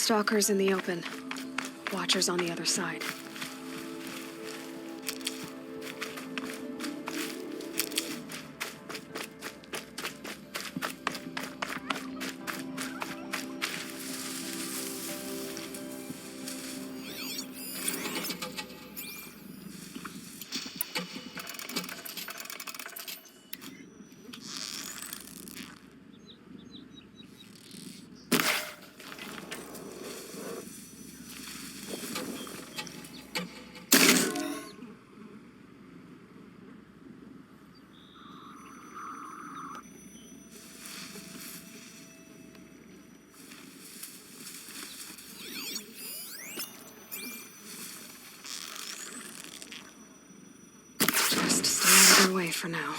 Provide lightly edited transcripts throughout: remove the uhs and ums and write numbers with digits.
Stalkers in the open. Watchers on the other side. Just stay out of their way for now.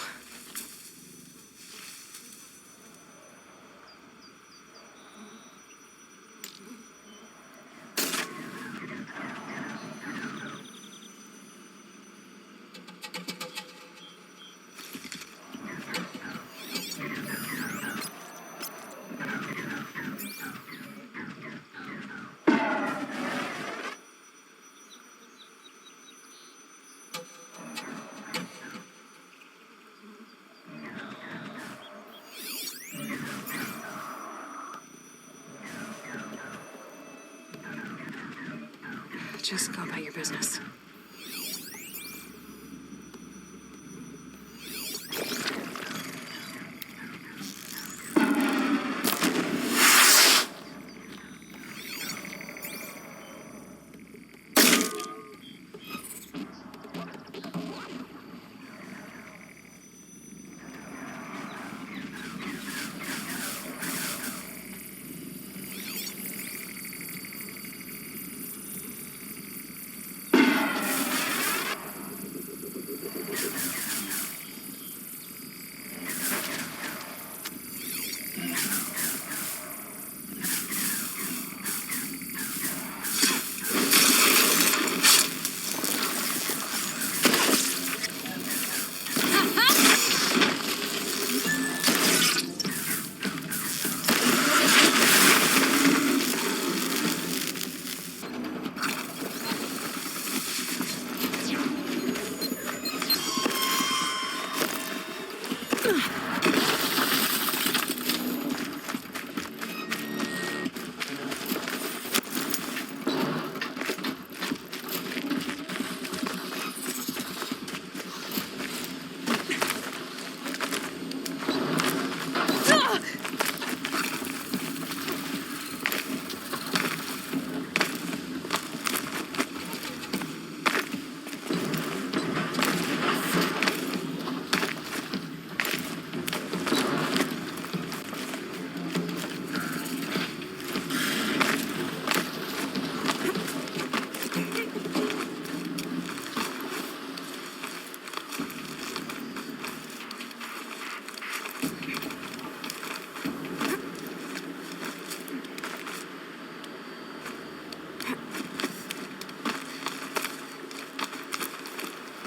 Just go about your business.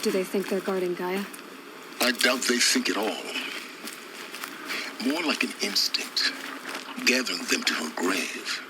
Do they think they're guarding Gaia? I doubt they think at all. More like an instinct, gathering them to her grave.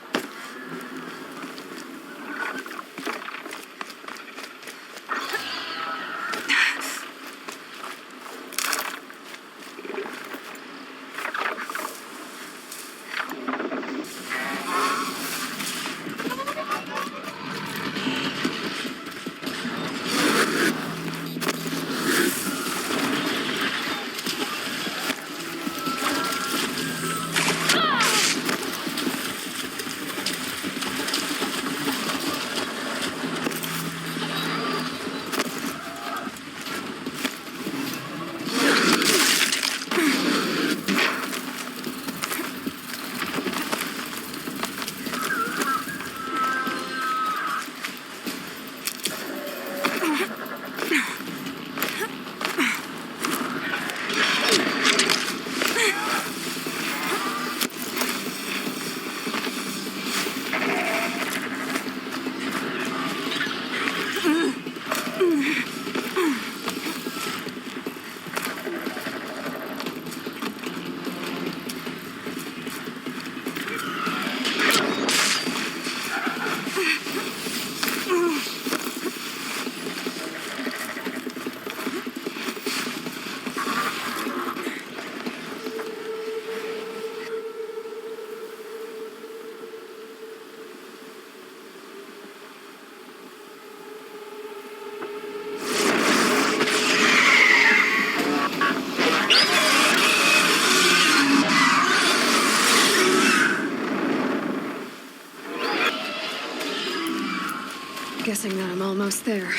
Almost there.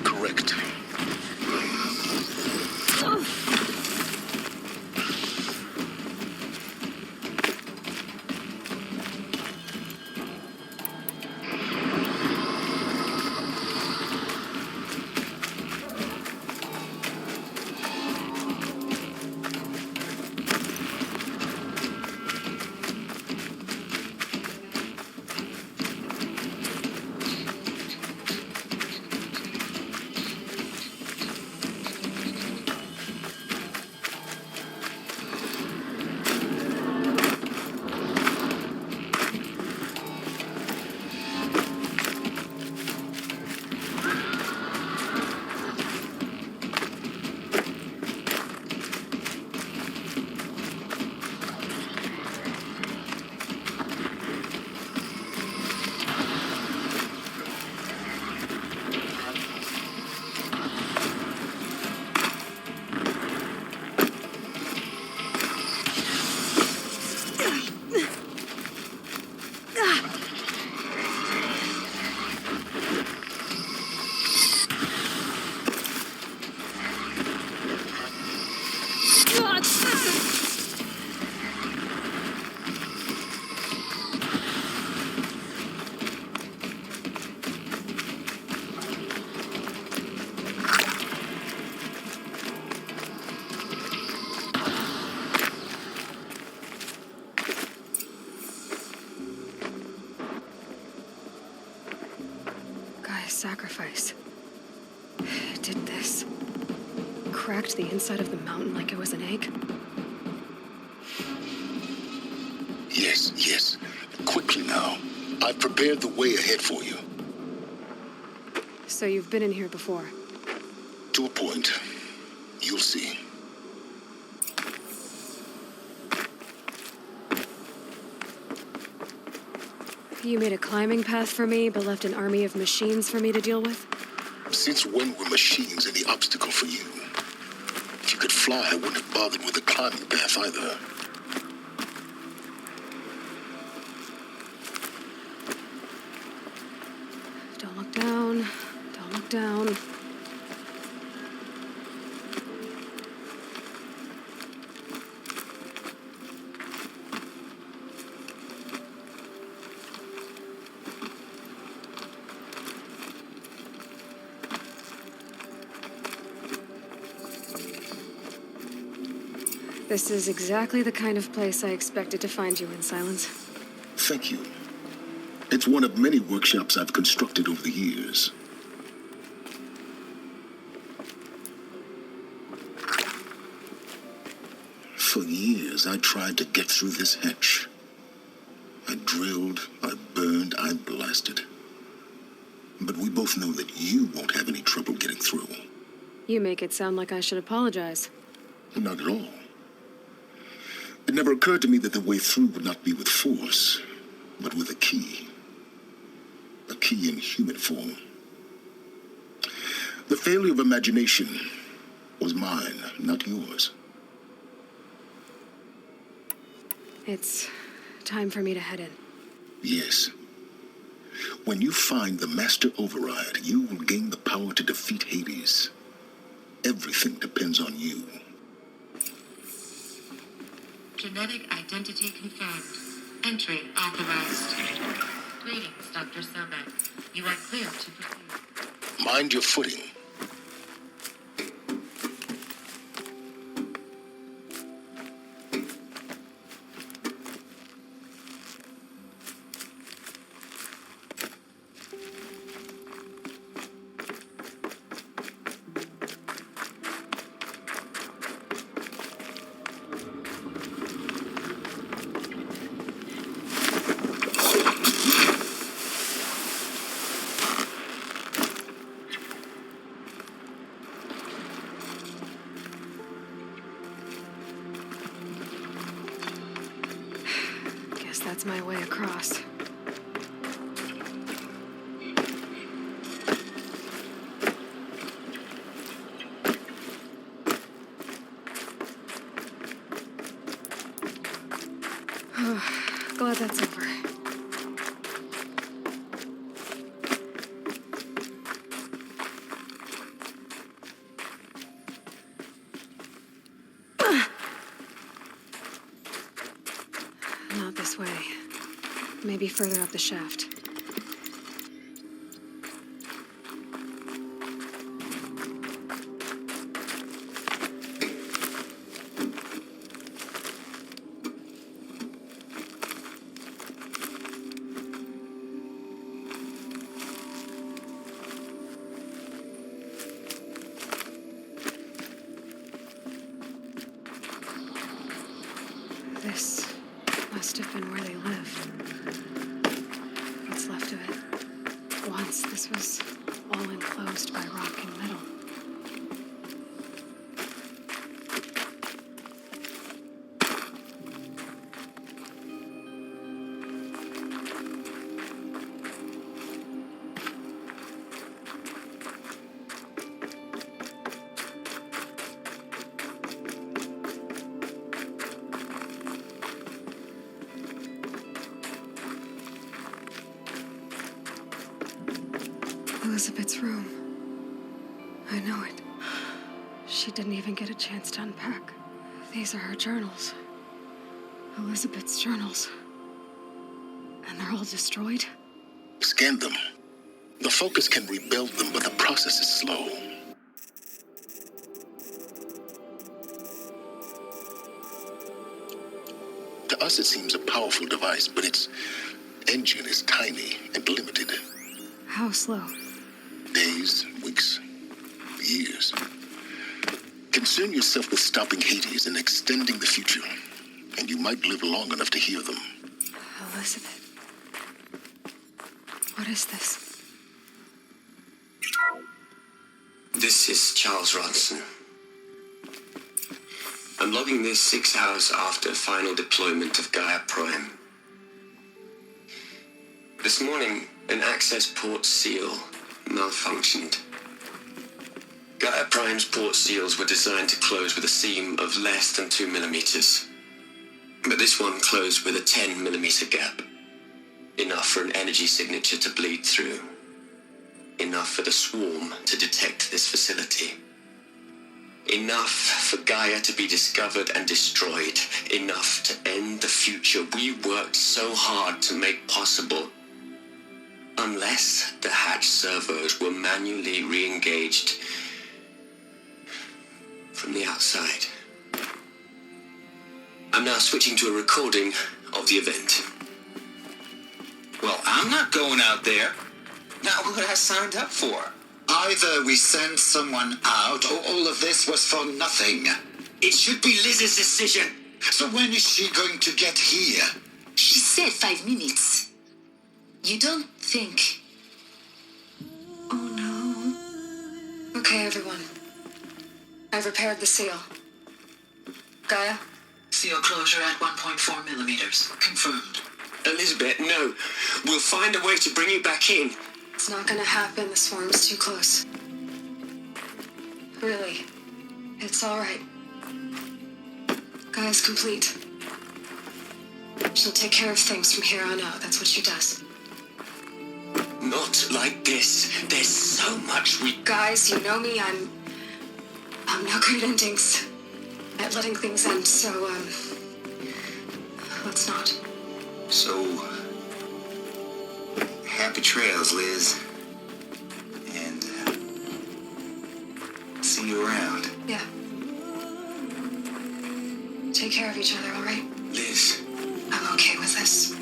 Correct. Gaia's sacrifice. It did this. Cracked the inside of the mountain like it was an egg. Yes, yes. Quickly now. I've prepared the way ahead for you. So you've been in here before. To a point. You'll see. You made a climbing path for me, but left an army of machines for me to deal with? Since when were machines any obstacle for you? If you could fly, I wouldn't have bothered with the climbing path either. Don't look down. Don't look down. This is exactly the kind of place I expected to find you in, Silence. Thank you. It's one of many workshops I've constructed over the years. For years, I tried to get through this hatch. I drilled, I burned, I blasted. But we both know that you won't have any trouble getting through. You make it sound like I should apologize. Not at all. It never occurred to me that the way through would not be with force, but with a key. A key in human form. The failure of imagination was mine, not yours. It's time for me to head in. Yes. When you find the Master Override, you will gain the power to defeat Hades. Everything depends on you. Genetic identity confirmed. Entry authorized. Greetings, Dr. Sobek. You are clear to proceed. Mind your footing. That's my way across. Glad that's over. Maybe further up the shaft. This must have been where they lived. What's left of it. Once this was all enclosed by rock and metal. Elizabeth's room. I know it. She didn't even get a chance to unpack. These are her journals. Elizabeth's journals. And they're all destroyed? Scan them. The Focus can rebuild them, but the process is slow. To us, it seems a powerful device, but its engine is tiny and limited. How slow? Days, weeks, years. Concern yourself with stopping Hades and extending the future, and you might live long enough to hear them. Elizabeth. What is this? This is Charles Ronson. I'm logging this 6 hours after final deployment of Gaia Prime. This morning, an access port seal malfunctioned. Gaia Prime's port seals were designed to close with a seam of less than 2 millimeters. But this one closed with a 10 millimeter gap. Enough for an energy signature to bleed through. Enough for the swarm to detect this facility. Enough for Gaia to be discovered and destroyed. Enough to end the future we worked so hard to make possible. Unless the hatch servos were manually re-engaged from the outside. I'm now switching to a recording of the event. Well, I'm not going out there. Not what I signed up for. Either we send someone out, or all of this was for nothing. It should be Liz's decision. So when is she going to get here? She said 5 minutes. You don't think... Oh no. Okay, everyone. I've repaired the seal. Gaia? Seal closure at 1.4 millimeters. Confirmed. Elizabeth, no. We'll find a way to bring you back in. It's not gonna happen. The swarm's too close. Really. It's alright. Gaia's complete. She'll take care of things from here on out. That's what she does. Not like this. There's so much we... Guys, you know me. I'm no good at endings. At letting things end, so, let's not. So... happy trails, Liz. And, see you around. Yeah. Take care of each other, alright? Liz. I'm okay with this.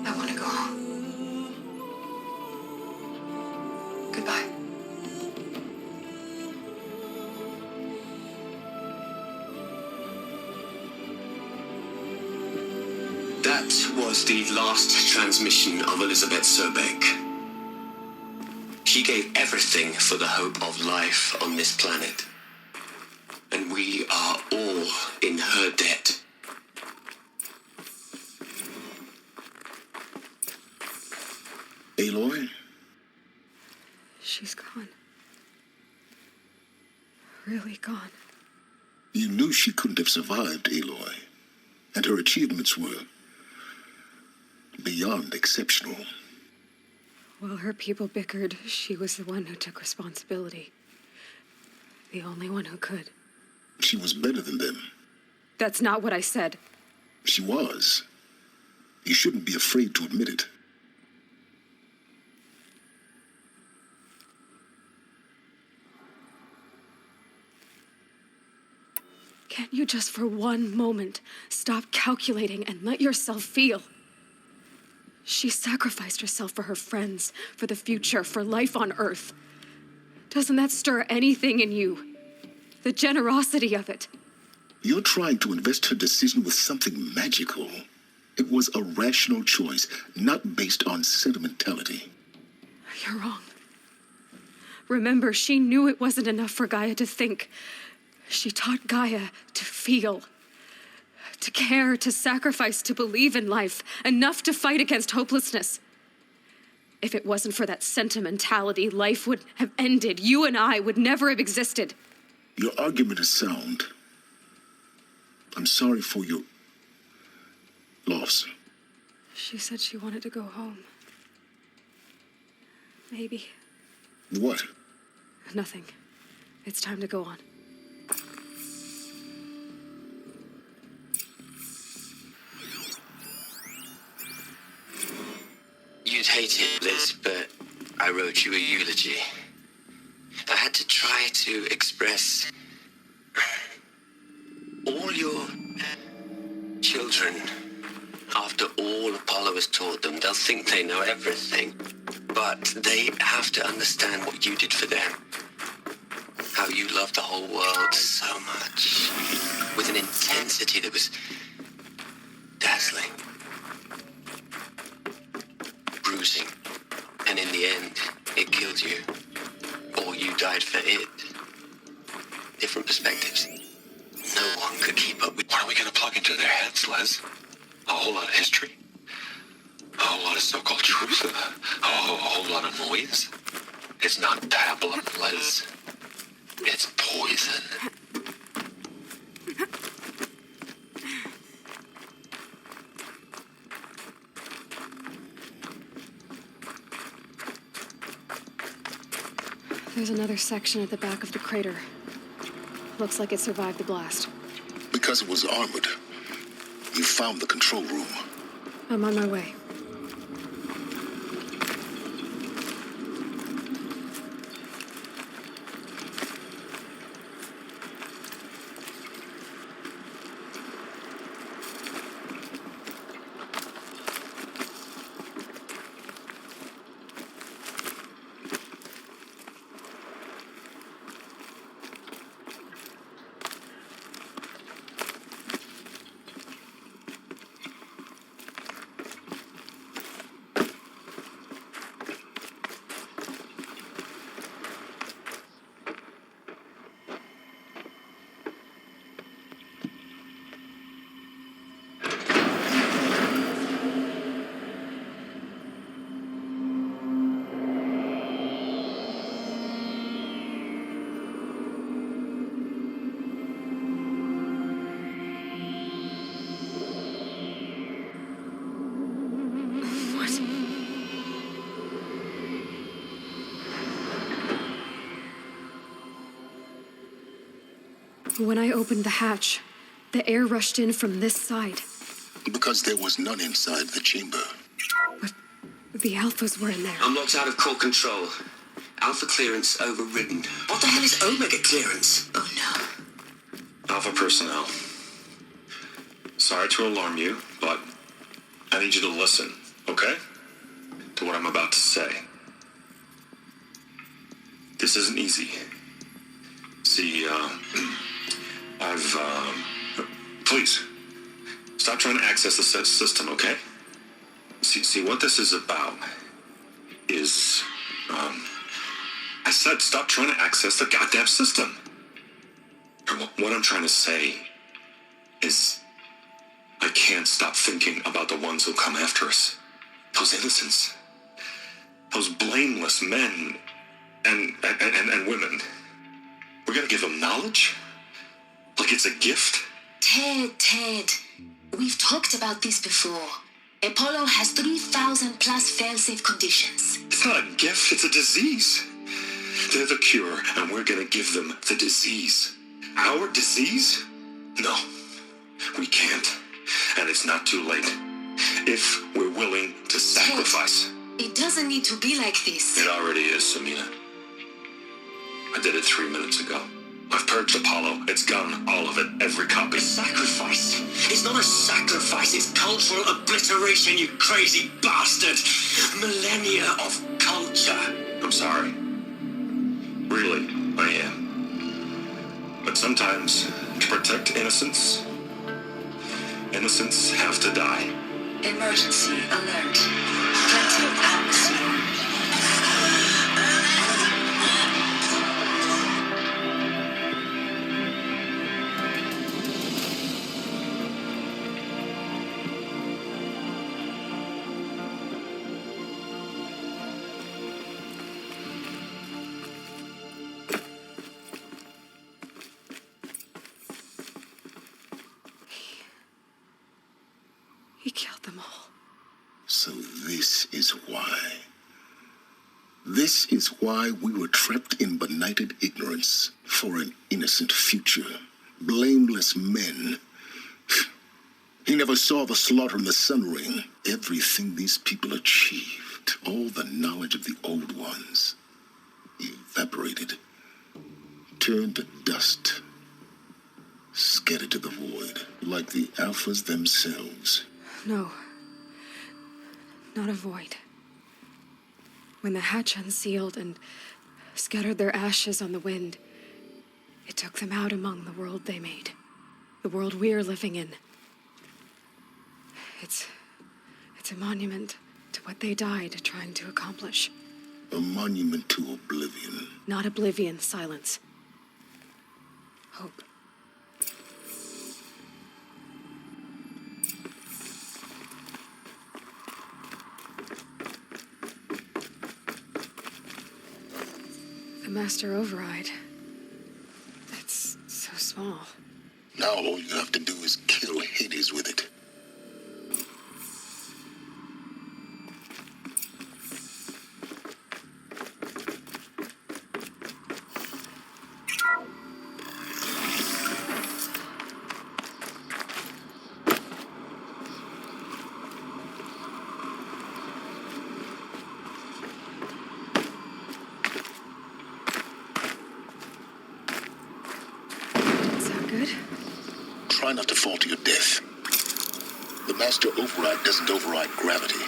I want to go home. Goodbye. That was the last transmission of Elizabeth Sobeck. She gave everything for the hope of life on this planet. And we are all in her debt. Aloy? She's gone. Really gone. You knew she couldn't have survived, Aloy. And her achievements were beyond exceptional. While her people bickered, she was the one who took responsibility. The only one who could. She was better than them. That's not what I said. She was. You shouldn't be afraid to admit it. Can't you just for one moment stop calculating and let yourself feel? She sacrificed herself for her friends, for the future, for life on Earth. Doesn't that stir anything in you? The generosity of it. You're trying to invest her decision with something magical. It was a rational choice, not based on sentimentality. You're wrong. Remember, she knew it wasn't enough for Gaia to think. She taught Gaia to feel, to care, to sacrifice, to believe in life, enough to fight against hopelessness. If it wasn't for that sentimentality, life would have ended. You and I would never have existed. Your argument is sound. I'm sorry for your loss. She said she wanted to go home. Maybe. What? Nothing. It's time to go on. You'd hate it, Liz, but I wrote you a eulogy. I had to try to express all your children. After all Apollo has taught them, they'll think they know everything. But they have to understand what you did for them. How you loved the whole world so much. With an intensity that was dazzling. Bruising. And in the end, it killed you. Or you died for it. Different perspectives. No one could keep up with... What are we going to plug into their heads, Les? A whole lot of history? A whole lot of so-called truth? A whole lot of noise? It's not tablet, Les. It's poison. There's another section at the back of the crater. Looks like it survived the blast. Because it was armored. You found the control room. I'm on my way. When I opened the hatch, the air rushed in from this side. Because there was none inside the chamber. But the Alphas were in there. I'm locked out of core control. Alpha clearance overridden. What the hell is Omega clearance? Oh no. Alpha personnel. Sorry to alarm you, but I need you to listen, okay? To what I'm about to say. This isn't easy. See, please, stop trying to access the set system, okay? See, what this is about is, I said stop trying to access the goddamn system. And what I'm trying to say is, I can't stop thinking about the ones who come after us. Those innocents. Those blameless men and women. We're gonna give them knowledge? Like it's a gift? Ted, we've talked about this before. Apollo has 3,000 plus fail-safe conditions. It's not a gift, it's a disease. They're the cure, and we're gonna give them the disease. Our disease? No, we can't. And it's not too late. if we're willing to sacrifice. It doesn't need to be like this. It already is, Samina. I did it 3 minutes ago. I've purged Apollo. It's gone. All of it. Every copy. Sacrifice? It's not a sacrifice, it's cultural obliteration, you crazy bastard! Millennia of culture. I'm sorry. Really, I am. But sometimes, to protect innocence, innocents have to die. Emergency alert. Plenty of atmosphere. He killed them all. So this is why. This is why we were trapped in benighted ignorance for an innocent future. Blameless men. He never saw the slaughter in the Sun Ring. Everything these people achieved, all the knowledge of the old ones, evaporated, turned to dust, scattered to the void, like the Alphas themselves. No. Not a void. When the hatch unsealed and scattered their ashes on the wind, it took them out among the world they made. The world we're living in. It's a monument to what they died trying to accomplish. A monument to oblivion. Not oblivion, silence. Hope. The Master Override. It's so small. Now all you have to do is kill Hades with it. Good? Try not to fall to your death. The Master Override doesn't override gravity.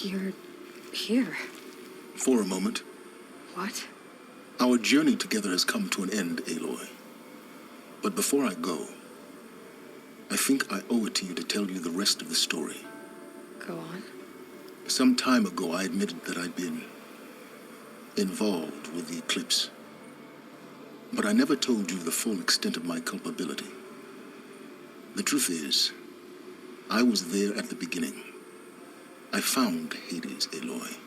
You're here. For a moment. What? Our journey together has come to an end, Aloy. But before I go, I think I owe it to you to tell you the rest of the story. Go on. Some time ago, I admitted that I'd been involved with the eclipse. But I never told you the full extent of my culpability. The truth is, I was there at the beginning. I found Hades, Aloy,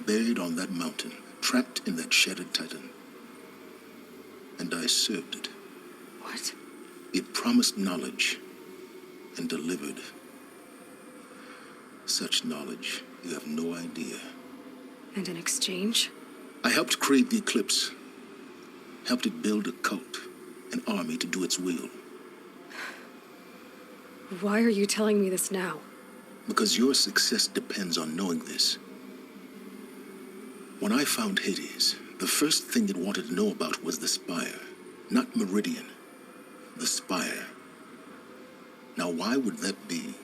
buried on that mountain, trapped in that shattered titan. And I served it. What? It promised knowledge and delivered. Such knowledge, you have no idea. And in exchange? I helped create the eclipse. Helped it build a cult, an army to do its will. Why are you telling me this now? Because your success depends on knowing this. When I found Hades, the first thing it wanted to know about was the Spire. Not Meridian. The Spire. Now, why would that be?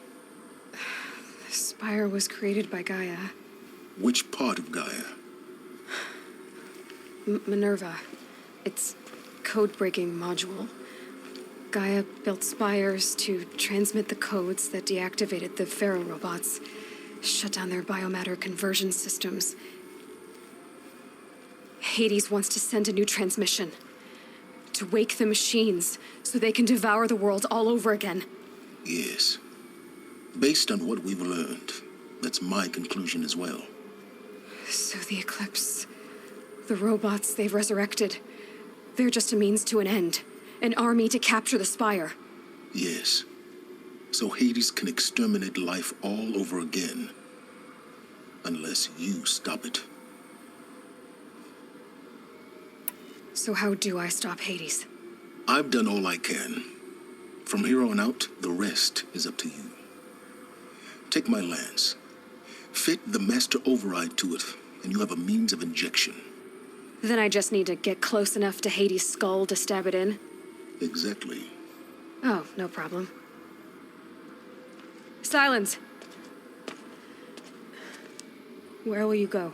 The Spire was created by Gaia. Which part of Gaia? Minerva. Its code-breaking module. Gaia built spires to transmit the codes that deactivated the Pharaoh robots, shut down their biomatter conversion systems. Hades wants to send a new transmission. To wake the machines, so they can devour the world all over again. Yes. Based on what we've learned, that's my conclusion as well. So the Eclipse, the robots they've resurrected, they're just a means to an end. An army to capture the Spire. Yes. So Hades can exterminate life all over again. Unless you stop it. So how do I stop Hades? I've done all I can. From here on out, the rest is up to you. Take my lance. Fit the master override to it, and you have a means of injection. Then I just need to get close enough to Hades' skull to stab it in? Exactly. Oh, no problem. Silence! Where will you go?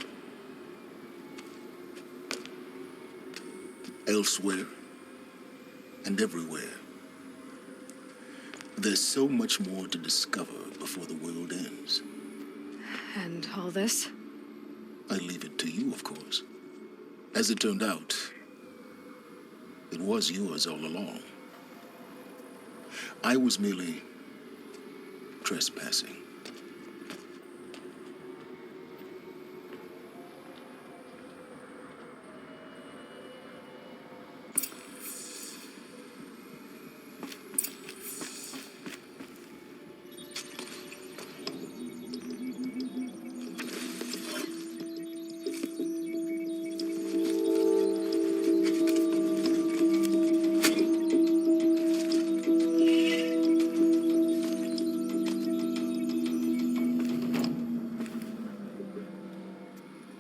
Elsewhere. And everywhere. There's so much more to discover before the world ends. And all this? I leave it to you, of course. As it turned out, it was yours all along. I was merely trespassing.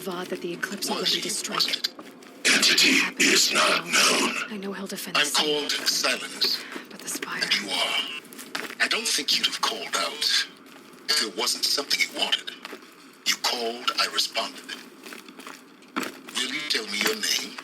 Vaughn that the Eclipse already destroyed. Entity is not known. I know he'll defend I'm the city, called Silence, but the Spire... and you are. I don't think you'd have called out if it wasn't something you wanted. You called, I responded. Will you tell me your name?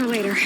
for later.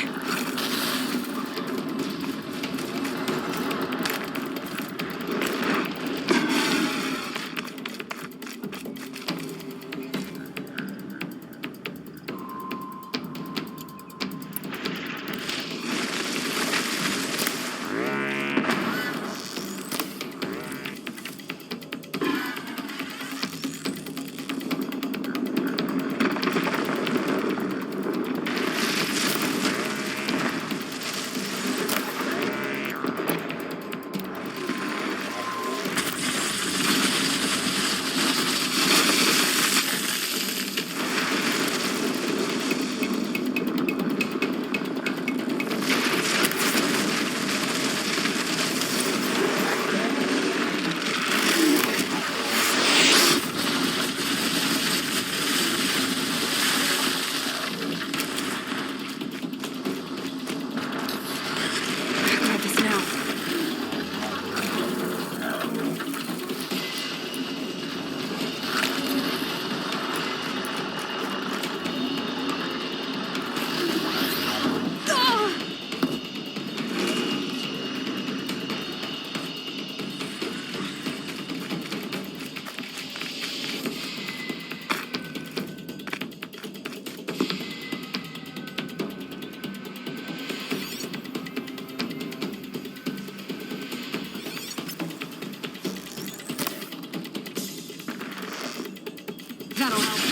Grab this now. That'll help.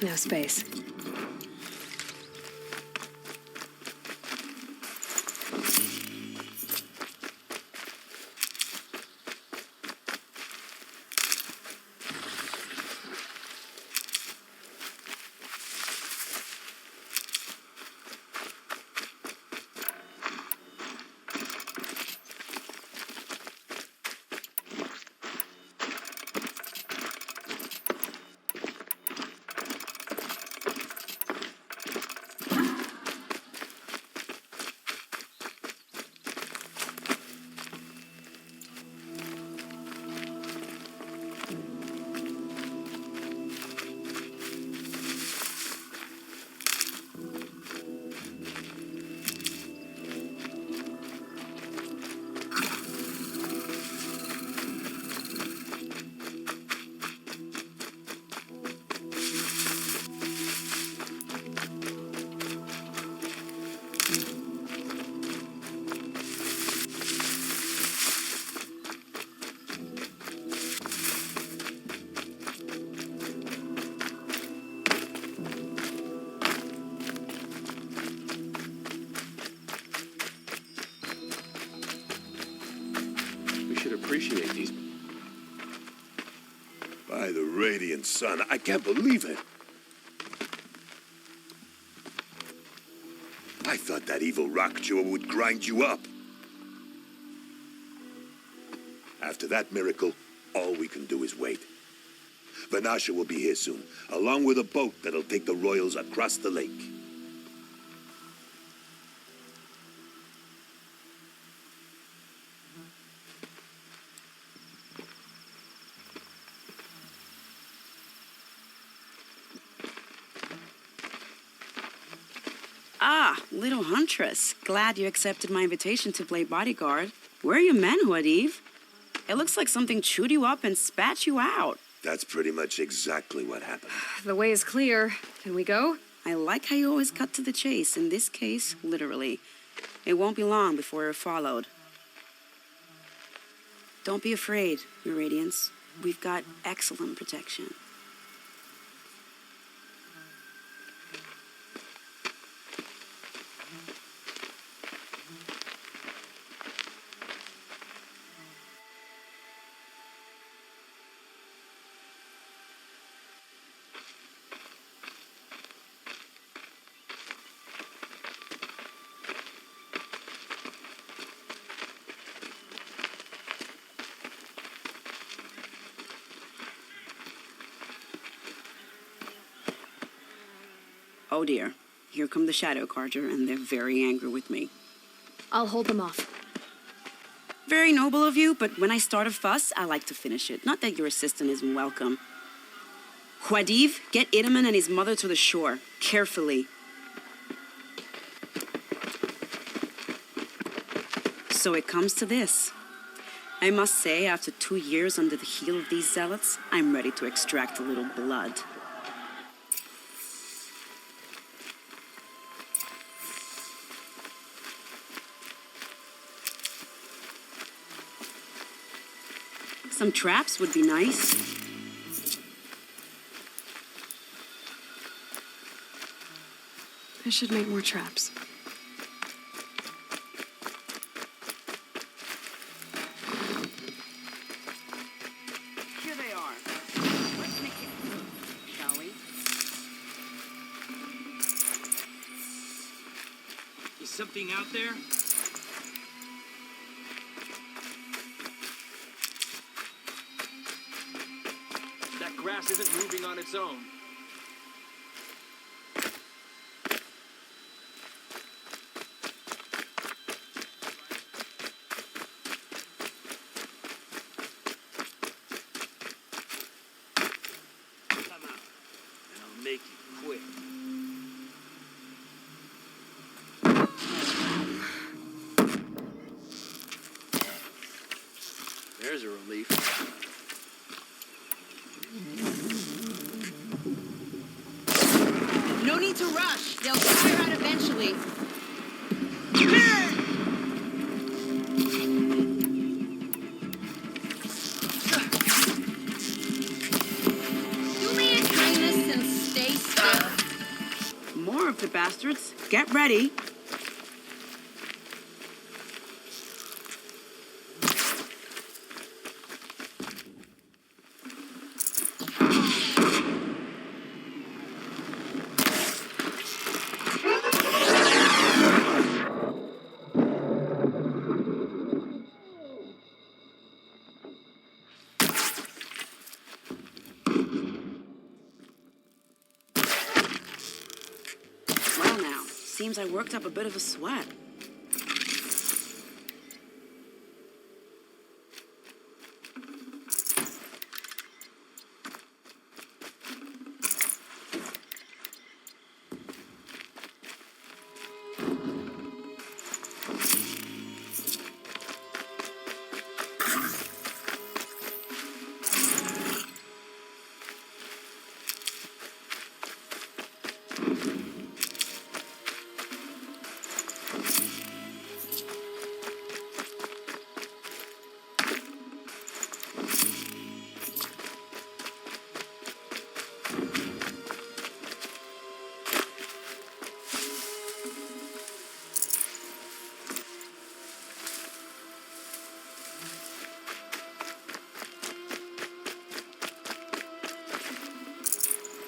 Now space. Appreciate these. By the radiant sun, I can't believe it. I thought that evil rock jewel would grind you up. After that miracle, all we can do is wait. Vanasha will be here soon, along with a boat that'll take the royals across the lake. Ah, little huntress. Glad you accepted my invitation to play bodyguard. Where are your men, Huadiv? It looks like something chewed you up and spat you out. That's pretty much exactly what happened. The way is clear. Can we go? I like how you always cut to the chase. In this case, literally. It won't be long before we're followed. Don't be afraid, Your Radiance. We've got excellent protection. Oh dear, here come the Shadow Carja, and they're very angry with me. I'll hold them off. Very noble of you, but when I start a fuss, I like to finish it. Not that your assistant isn't welcome. Huadiv, get Itaman and his mother to the shore. Carefully. So it comes to this. I must say, after 2 years under the heel of these zealots, I'm ready to extract a little blood. Some traps would be nice. I should make more traps. Here they are. Let's make it move, shall we? Is something out there? That grass isn't moving on its own. Come out, and I'll make you quick. There's a relief. No need to rush. They'll tire out eventually. Do me a kindness and stay still. bastards. Get ready. Well now, seems I worked up a bit of a sweat.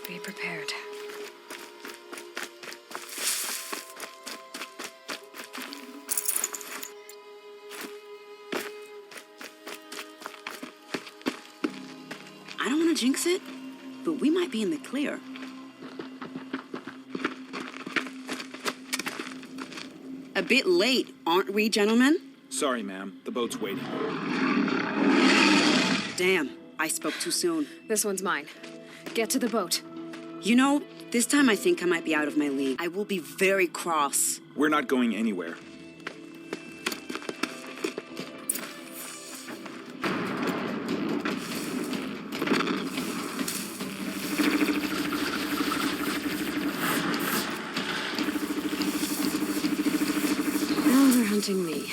Be prepared. I don't want to jinx it, but we might be in the clear. A bit late, aren't we, gentlemen? Sorry, ma'am. The boat's waiting. Damn, I spoke too soon. This one's mine. Get to the boat. You know, this time I think I might be out of my league. I will be very cross. We're not going anywhere. Now they're hunting me.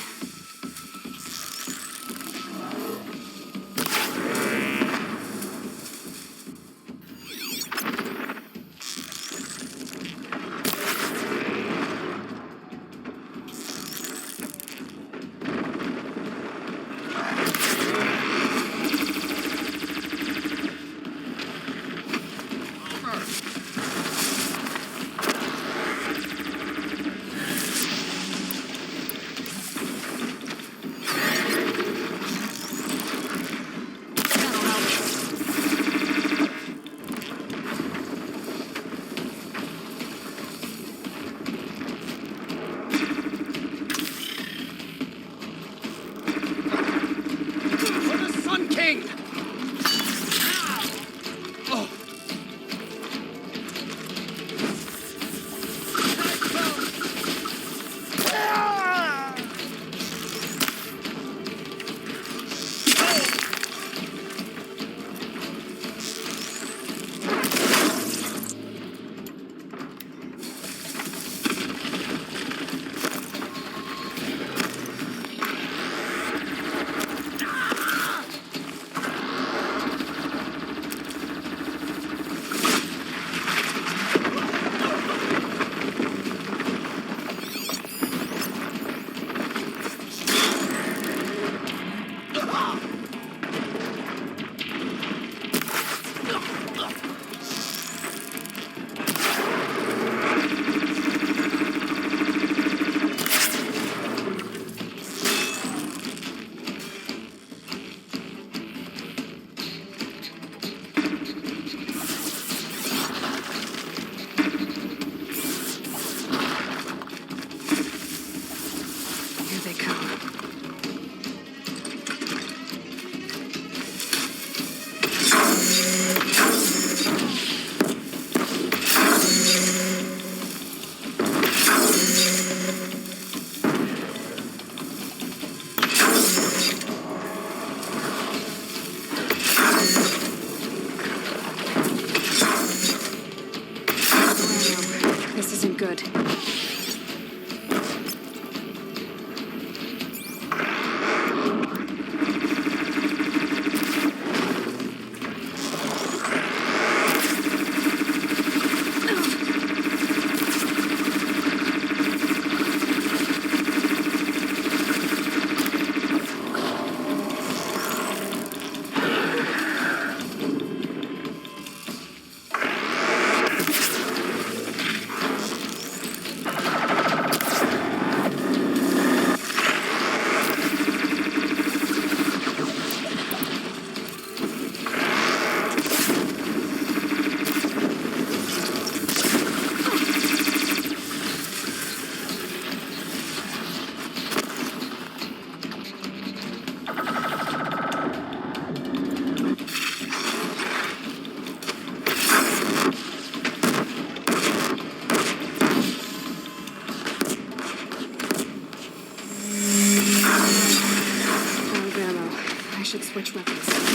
I should switch weapons.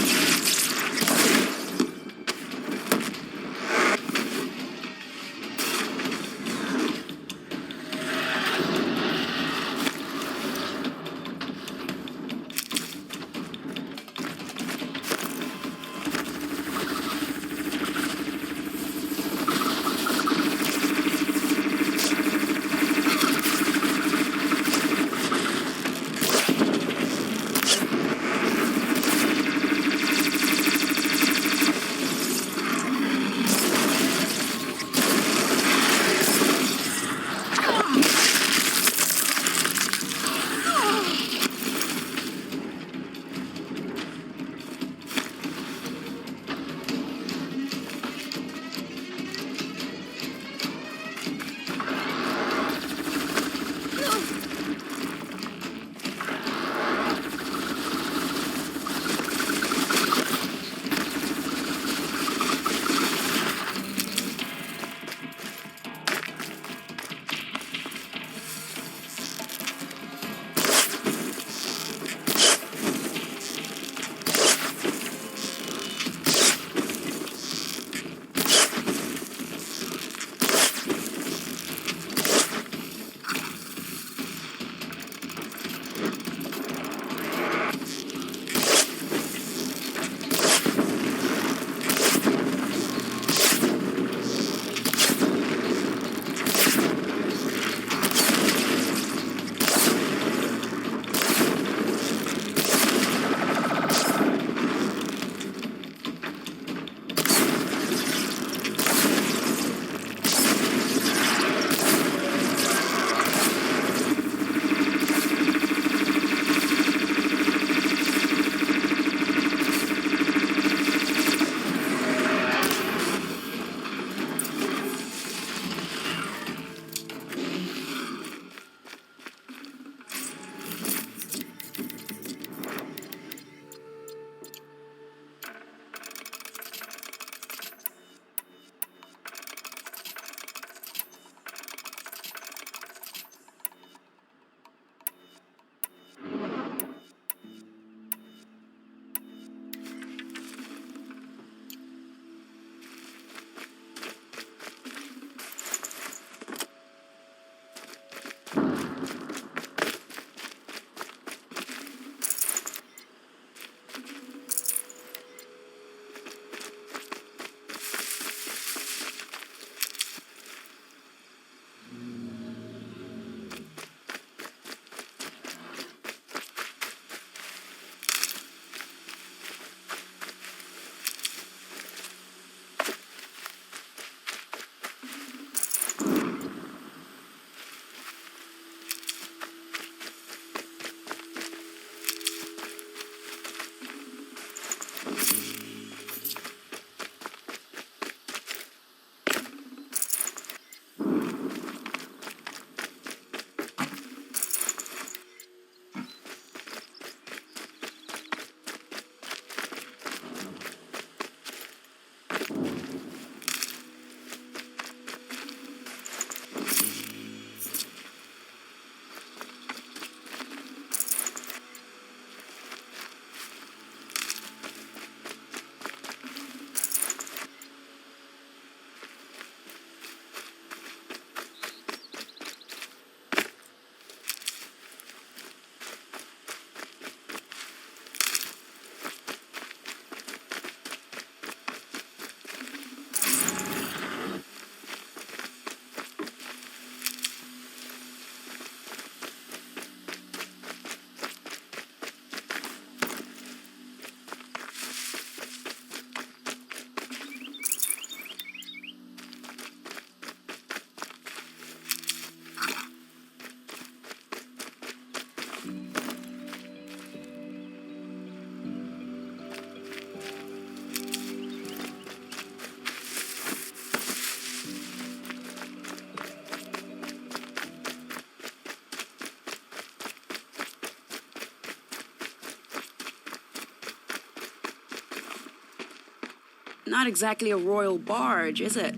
Not exactly a royal barge, is it?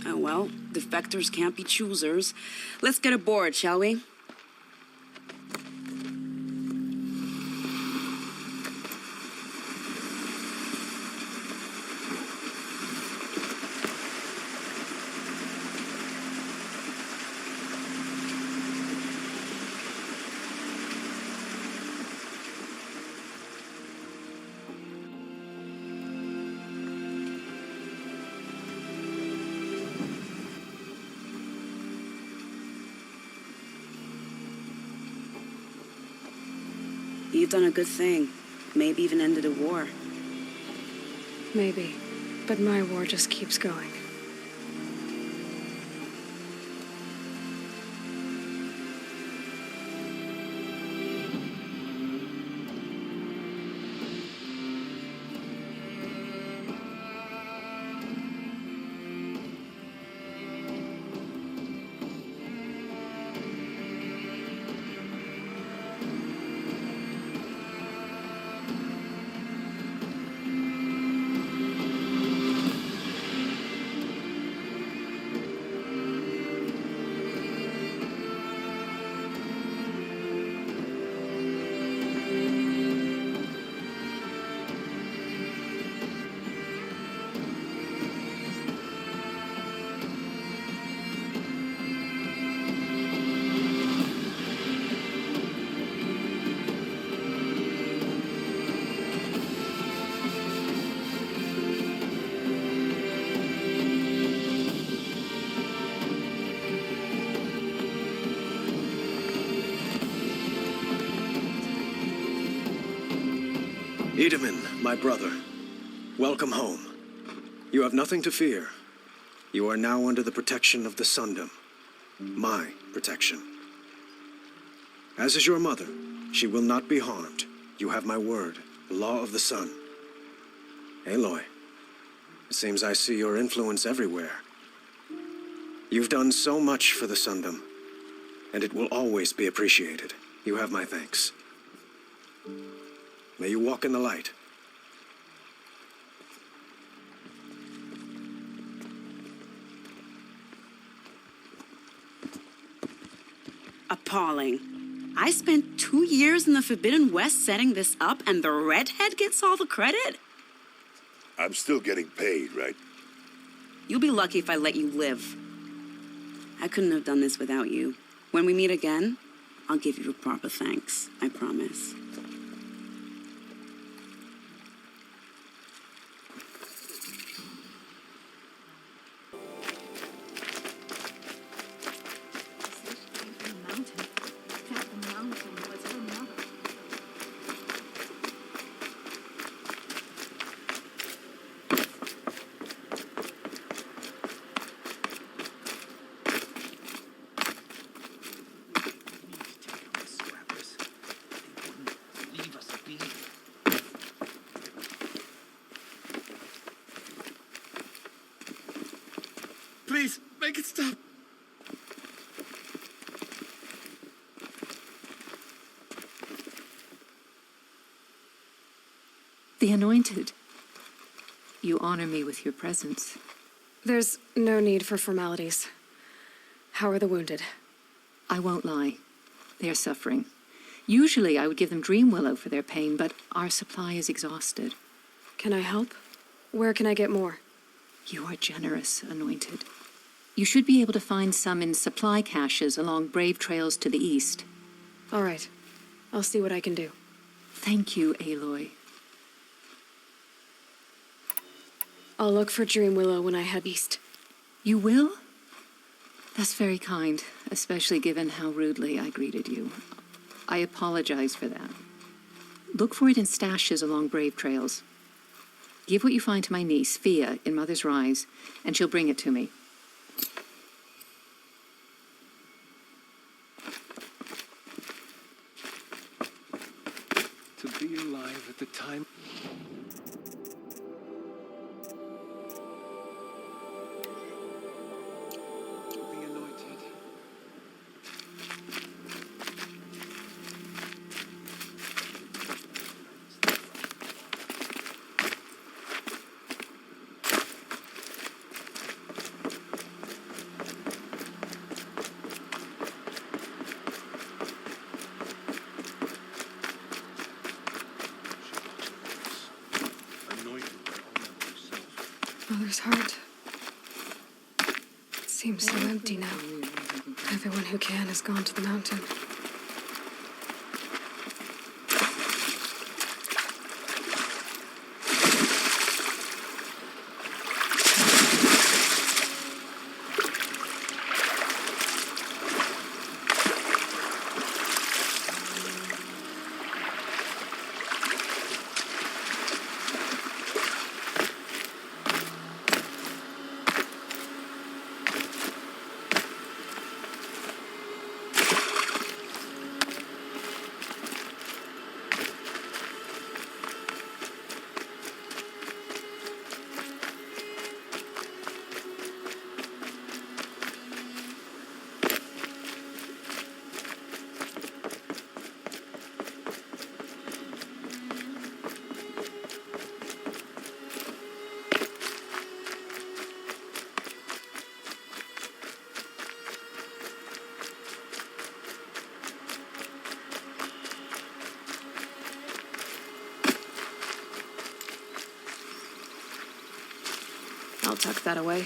Oh well, defectors can't be choosers. Let's get aboard, shall we? you've done a good thing. Maybe even ended a war. Maybe. But my war just keeps going. Edaman, my brother, welcome home. You have nothing to fear. You are now under the protection of the Sundom. My protection. As is your mother, she will not be harmed. You have my word, the law of the sun. Aloy, it seems I see your influence everywhere. You've done so much for the Sundom, and it will always be appreciated. You have my thanks. May you walk in the light. Appalling. I spent 2 years in the Forbidden West setting this up, and the redhead gets all the credit? I'm still getting paid, right? You'll be lucky if I let you live. I couldn't have done this without you. When we meet again, I'll give you a proper thanks. I promise. Please, make it stop. The Anointed. You honor me with your presence. There's no need for formalities. How are the wounded? I won't lie. They are suffering. Usually I would give them Dream Willow for their pain, but our supply is exhausted. Can I help? Where can I get more? You are generous, Anointed. You should be able to find some in supply caches along brave trails to the east. All right. I'll see what I can do. Thank you, Aloy. I'll look for Dream Willow when I head east. You will? That's very kind, especially given how rudely I greeted you. I apologize for that. Look for it in stashes along brave trails. Give what you find to my niece, Fia, in Mother's Rise, and she'll bring it to me. To be alive at the time. The Anointed. Mother's heart. It seems so empty now. Everyone who can has gone to the mountain. I'll tuck that away.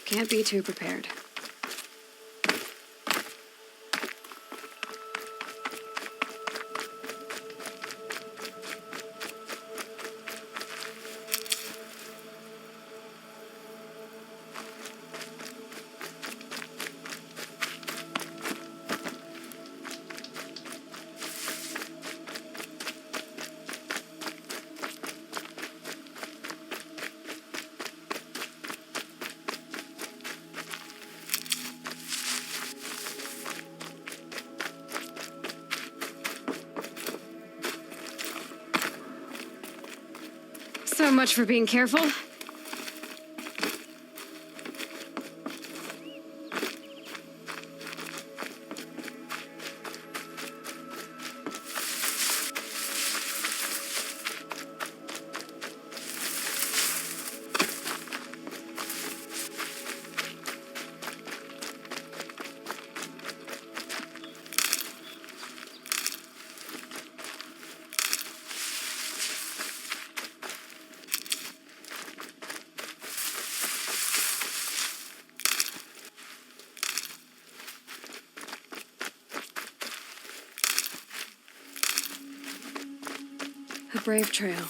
Can't be too prepared. So much for being careful. A brave trail.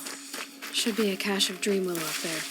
Should be a cache of Dream Willow up there.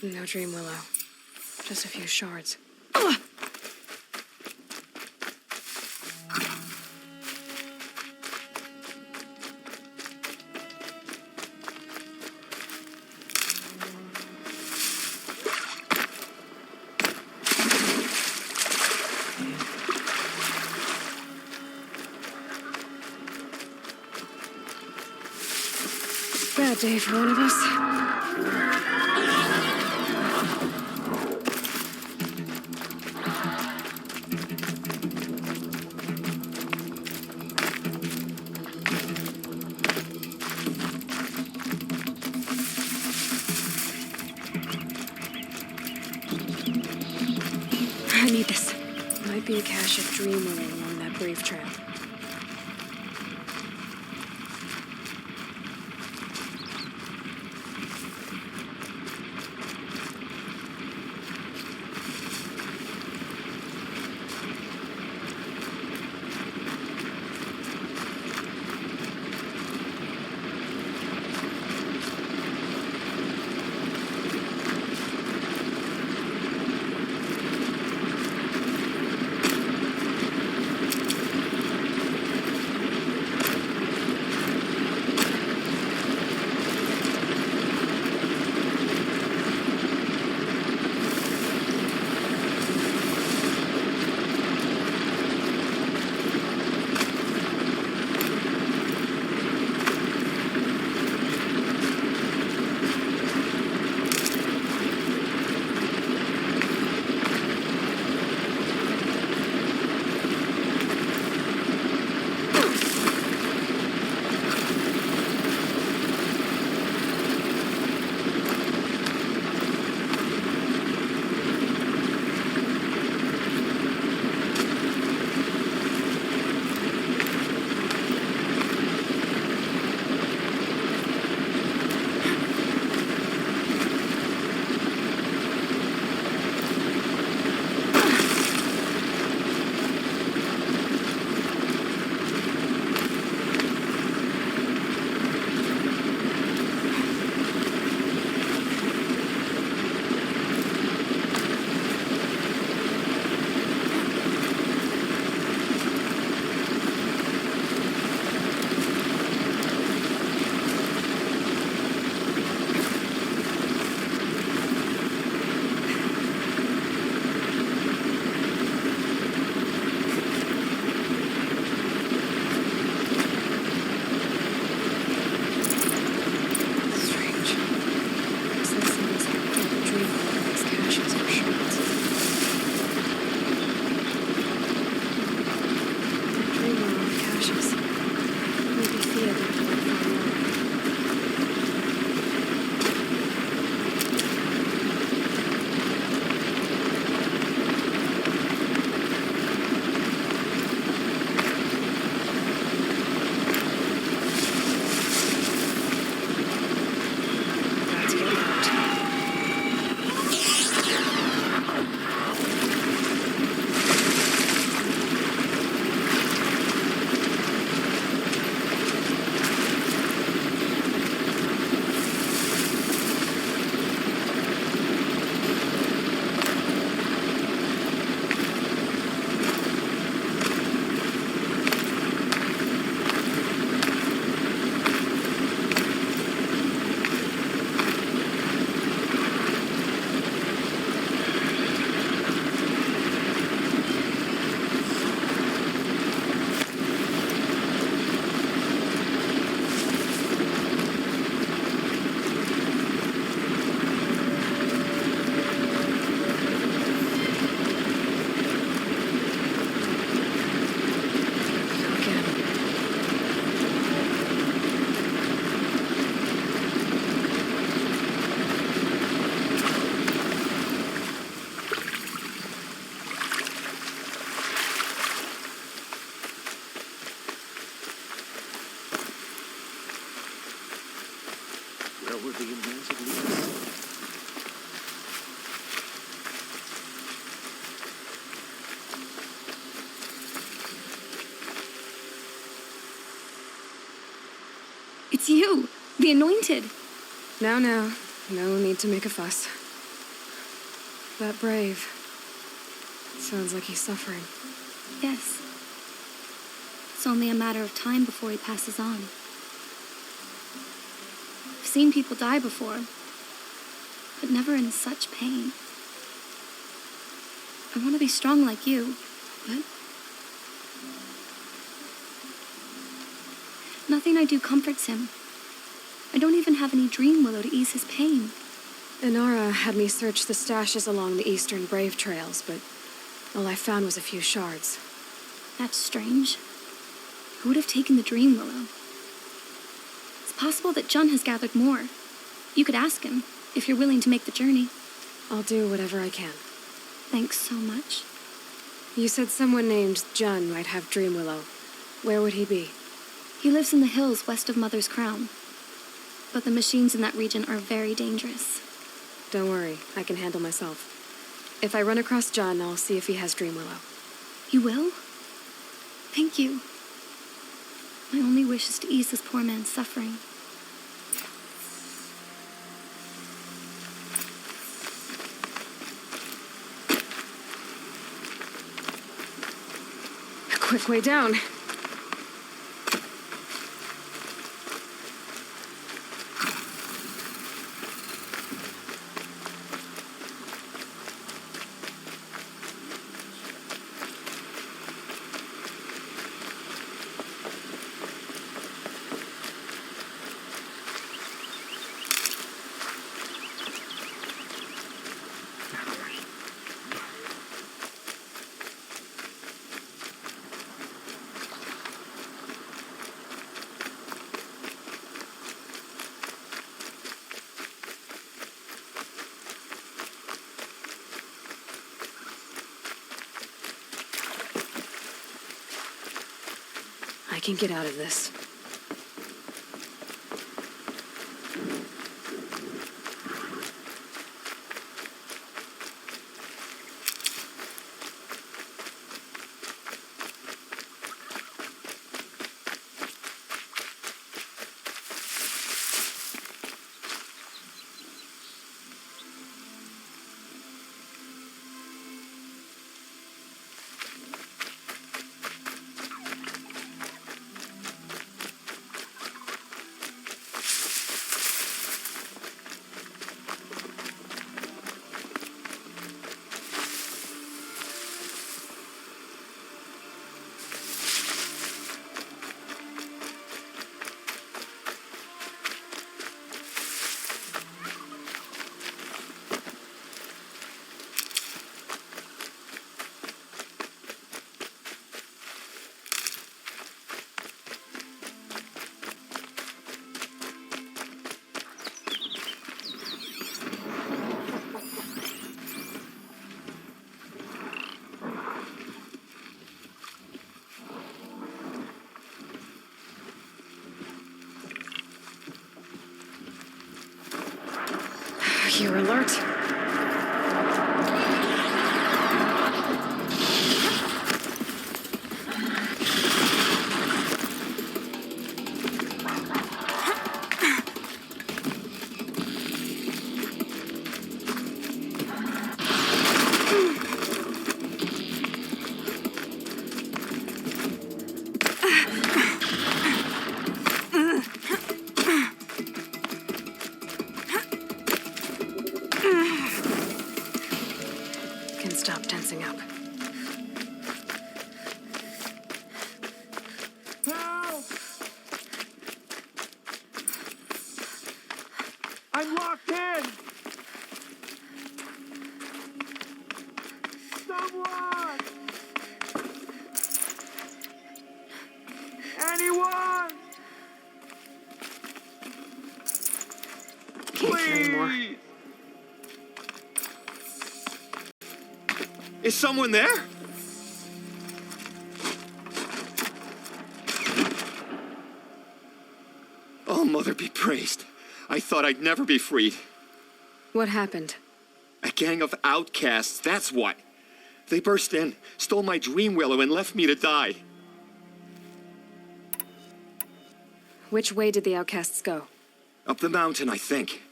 No Dream Willow. Just a few shards. Bad day for one of us. be a cache of Dream Willow along that Brave Trail. Where the Indians would lead us. It's you, the Anointed. Now, no need to make a fuss. That Brave. Sounds like he's suffering. Yes. It's only a matter of time before he passes on. I've seen people die before, but never in such pain. I want to be strong like you, but nothing I do comforts him. I don't even have any Dream Willow to ease his pain. Inara had me search the stashes along the eastern Brave trails, but all I found was a few shards. That's strange. Who would have taken the Dream Willow? It's possible that Jun has gathered more. You could ask him, if you're willing to make the journey. I'll do whatever I can. Thanks so much. You said someone named Jun might have Dreamwillow. Where would he be? He lives in the hills west of Mother's Crown. But the machines in that region are very dangerous. Don't worry, I can handle myself. If I run across Jun, I'll see if he has Dreamwillow. You will? Thank you. My only wish is to ease this poor man's suffering. A quick way down. I can get out of this. You're alert. Can stop tensing up. Help! I'm locked in! Someone! Anyone! Can't hear anymore. Is someone there? Oh, Mother be praised. I thought I'd never be freed. What happened? A gang of outcasts, that's what. They burst in, stole my Dreamwillow, and left me to die. Which way did the outcasts go? Up the mountain, I think.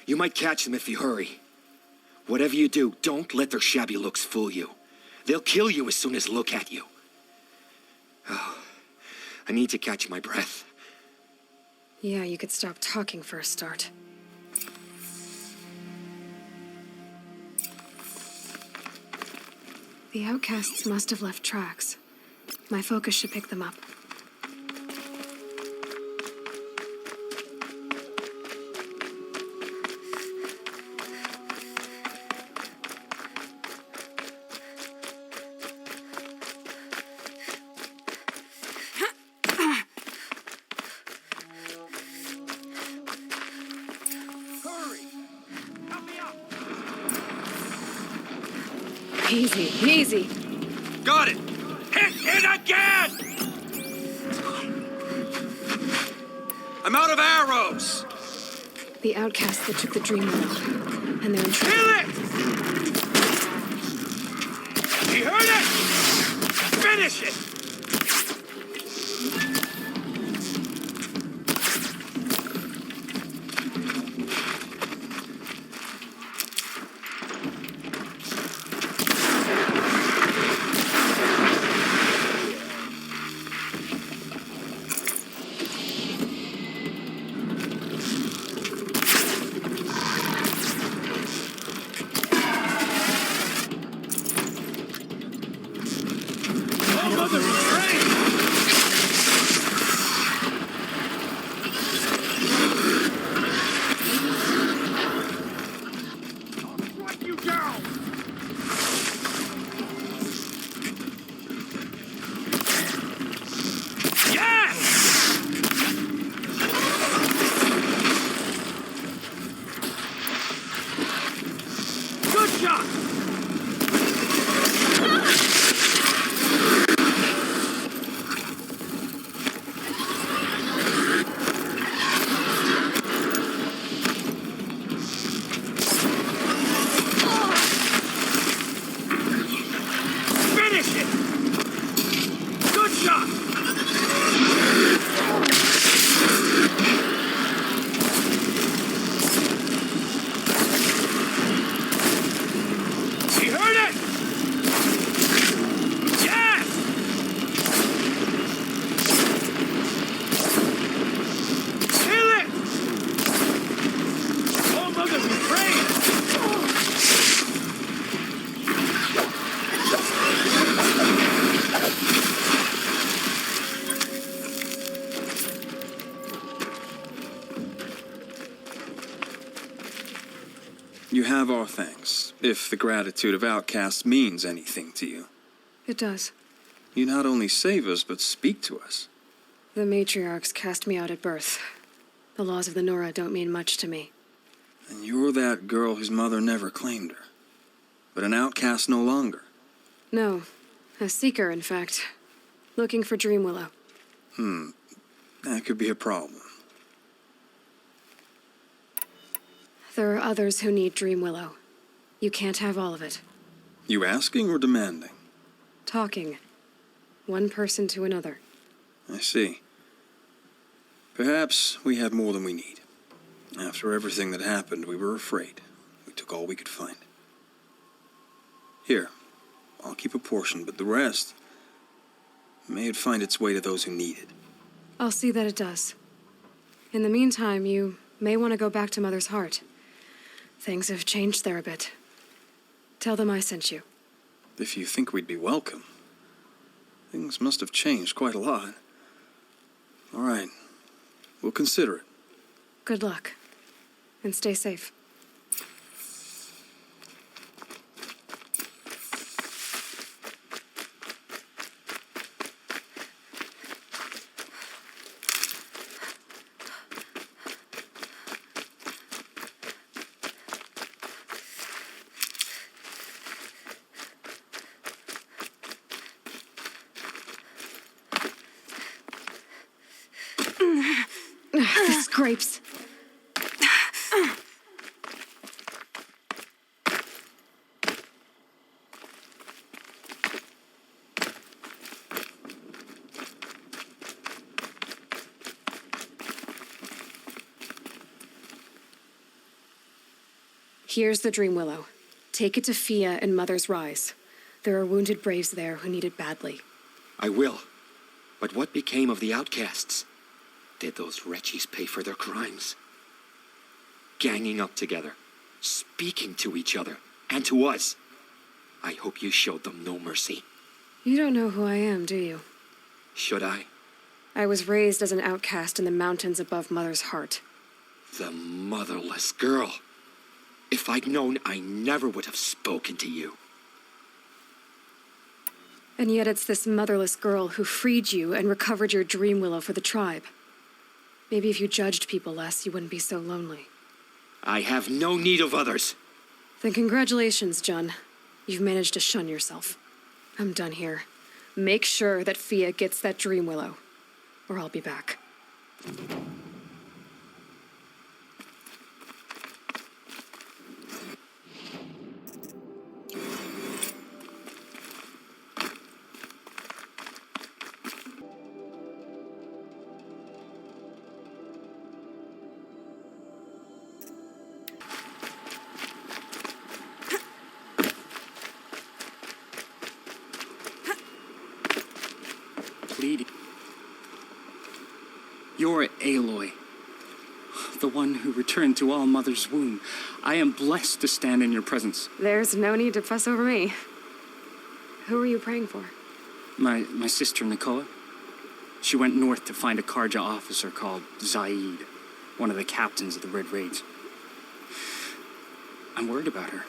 You might catch them if you hurry. Whatever you do, don't let their shabby looks fool you. They'll kill you as soon as look at you. Oh, I need to catch my breath. Yeah, you could stop talking for a start. The outcasts must have left tracks. My focus should pick them up. Easy, easy. Got it! Hit again! I'm out of arrows! The outcasts that took the dream willow, and they're in trouble. Kill it! You heard it? Finish it! You have our thanks, if the gratitude of outcasts means anything to you. It does. You not only save us, but speak to us. The matriarchs cast me out at birth. The laws of the Nora don't mean much to me. And you're that girl whose mother never claimed her. But an outcast no longer. No. A seeker, in fact. Looking for Dreamwillow. That could be a problem. There are others who need Dreamwillow. You can't have all of it. You asking or demanding? Talking. One person to another. I see. Perhaps we have more than we need. After everything that happened, we were afraid. We took all we could find. Here, I'll keep a portion, but the rest, may it find its way to those who need it. I'll see that it does. In the meantime, you may want to go back to Mother's Heart. Things have changed there a bit. Tell them I sent you. If you think we'd be welcome. Things must have changed quite a lot. All right. We'll consider it. Good luck. And stay safe. The scrapes. Here's the Dreamwillow. Take it to Fia and Mother's Rise. There are wounded braves there who need it badly. I will. But what became of the outcasts? Did those wretches pay for their crimes? Ganging up together, speaking to each other, and to us. I hope you showed them no mercy. You don't know who I am, do you? Should I? I was raised as an outcast in the mountains above Mother's Heart. The motherless girl. If I'd known, I never would have spoken to you. And yet it's this motherless girl who freed you and recovered your Dreamwillow for the tribe. Maybe if you judged people less, you wouldn't be so lonely. I have no need of others. Then congratulations, John. You've managed to shun yourself. I'm done here. Make sure that Fia gets that dream willow, or I'll be back. Pleading. You're Aloy, the one who returned to All Mother's womb. I am blessed to stand in your presence. There's no need to fuss over me. Who are you praying for? My sister Nakoa. She went north to find a Karja officer called Zaid, one of the captains of the Red Raids. I'm worried about her.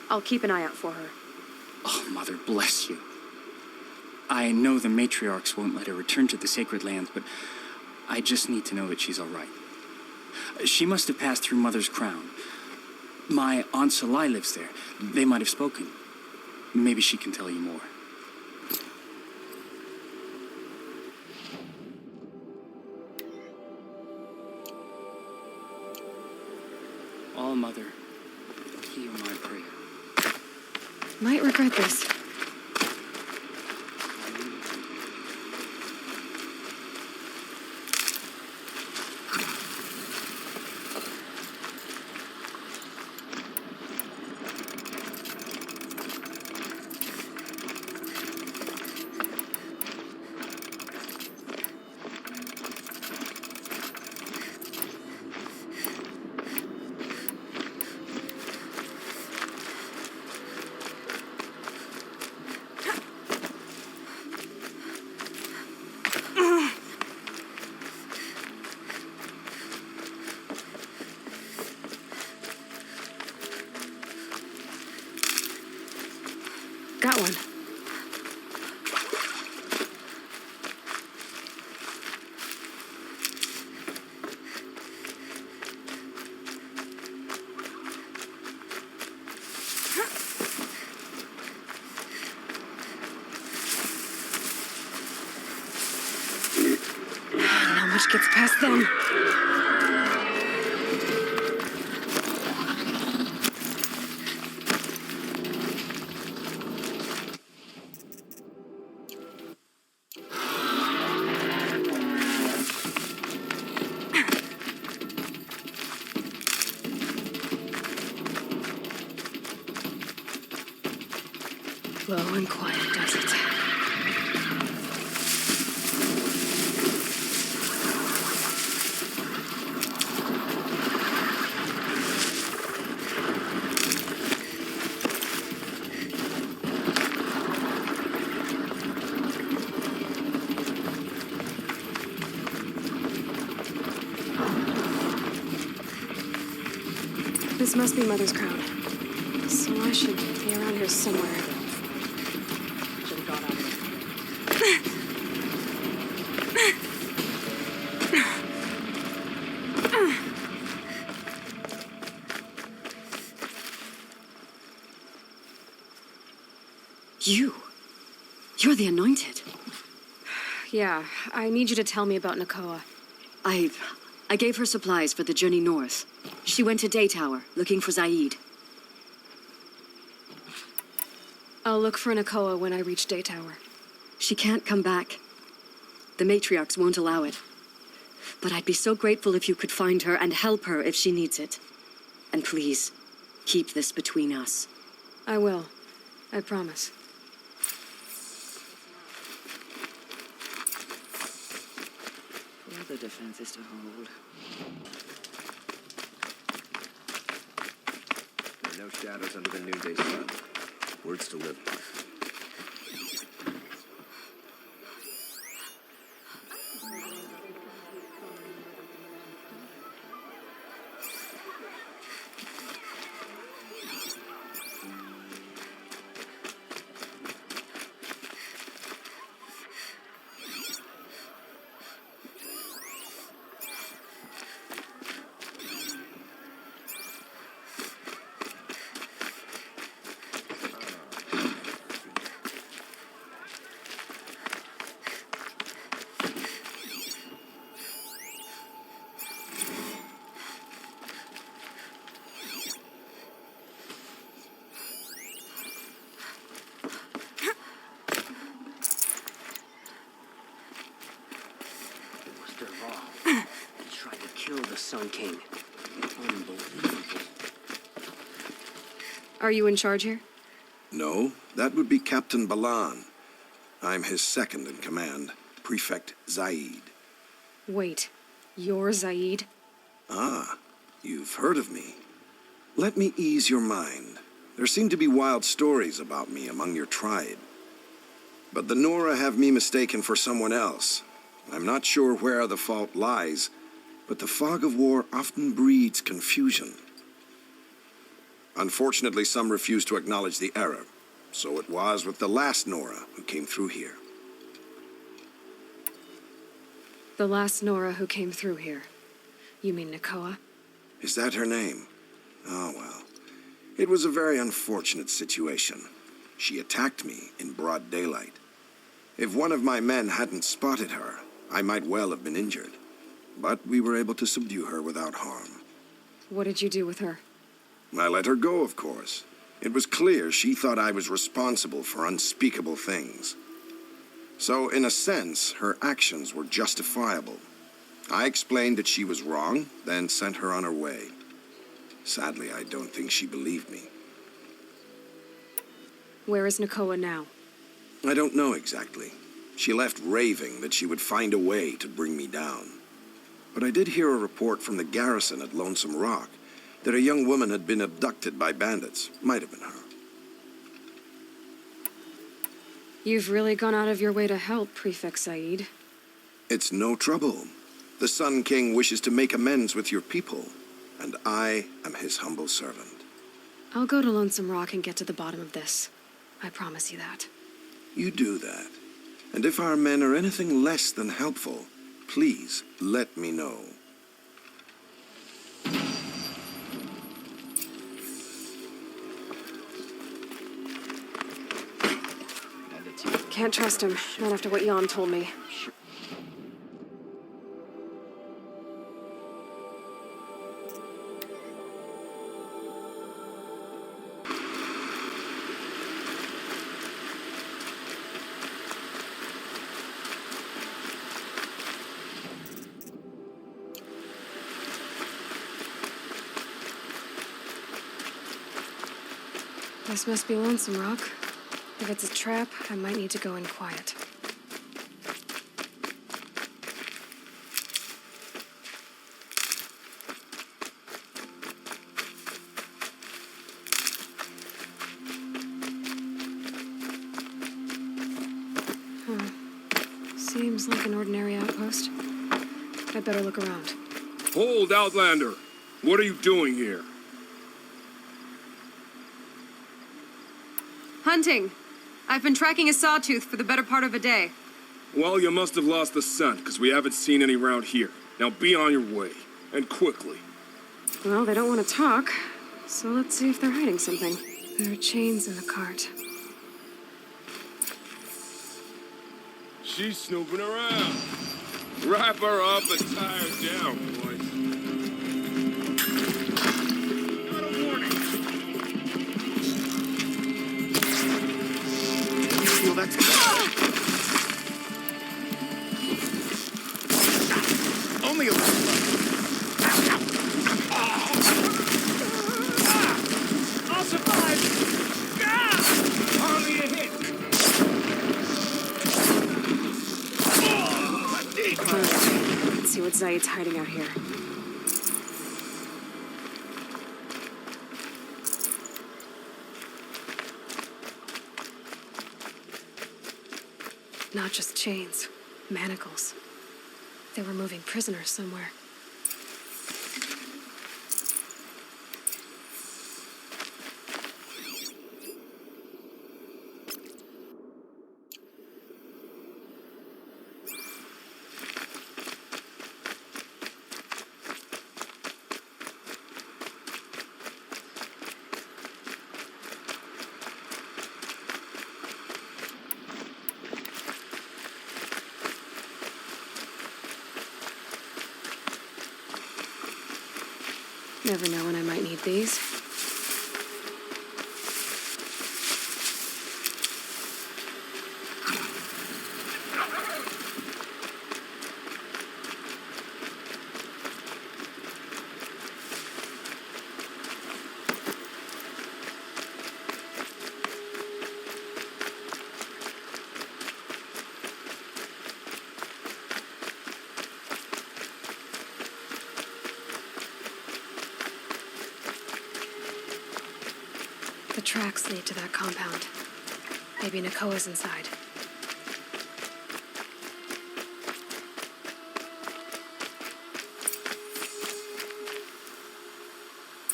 I'll keep an eye out for her. Oh, Mother, bless you. I know the matriarchs won't let her return to the Sacred Lands, but I just need to know that she's all right. She must have passed through Mother's crown. My Aunt Salai lives there. They might have spoken. Maybe she can tell you more. All Mother, hear my prayer. Might regret this. Got one. Not much gets past them. Slow and quiet does it. This must be Mother's crown. So I should be around here somewhere. Should have gone out here. You're the Anointed. Yeah, I need you to tell me about Nakoa. I gave her supplies for the journey north. She went to Daytower, looking for Zaid. I'll look for Nakoa when I reach Daytower. She can't come back. The matriarchs won't allow it. But I'd be so grateful if you could find her and help her if she needs it. And please, keep this between us. I will. I promise. For the defenses to hold. There are no shadows under the noonday sun. Words to live by. the Sun King. Are you in charge here? No, that would be Captain Balan. I'm his second in command, Prefect Zaid. Wait, you're Zaid? Ah, you've heard of me. Let me ease your mind. There seem to be wild stories about me among your tribe. But the Nora have me mistaken for someone else. I'm not sure where the fault lies, but the fog of war often breeds confusion. Unfortunately, some refuse to acknowledge the error. So it was with the last Nora who came through here. The last Nora who came through here. You mean Nakoa? Is that her name? Oh, well. It was a very unfortunate situation. She attacked me in broad daylight. If one of my men hadn't spotted her, I might well have been injured. But we were able to subdue her without harm. What did you do with her? I let her go, of course. It was clear she thought I was responsible for unspeakable things. So, in a sense, her actions were justifiable. I explained that she was wrong, then sent her on her way. Sadly, I don't think she believed me. Where is Nakoa now? I don't know exactly. She left raving that she would find a way to bring me down. But I did hear a report from the garrison at Lonesome Rock that a young woman had been abducted by bandits. Might have been her. You've really gone out of your way to help, Prefect Zaid. It's no trouble. The Sun King wishes to make amends with your people, and I am his humble servant. I'll go to Lonesome Rock and get to the bottom of this. I promise you that. You do that. And if our men are anything less than helpful, please let me know. Can't trust him, not after what Jan told me. This must be Lonesome Rock. If it's a trap, I might need to go in quiet. Seems like an ordinary outpost. I'd better look around. Hold, Outlander! What are you doing here? Hunting! I've been tracking a sawtooth for the better part of a day. Well, you must have lost the scent, because we haven't seen any around here. Now be on your way, and quickly. Well, they don't want to talk, so let's see if they're hiding something. There are chains in the cart. She's snooping around. Wrap her up and tie her down, boys. Got a warning. Feel that? Only a little. I'll survive. Hardly a hit. Let's see what Zaid's hiding out here. Not just chains, manacles. They were moving prisoners somewhere. Never know when I might need these. The tracks lead to that compound. Maybe Nakoa's inside.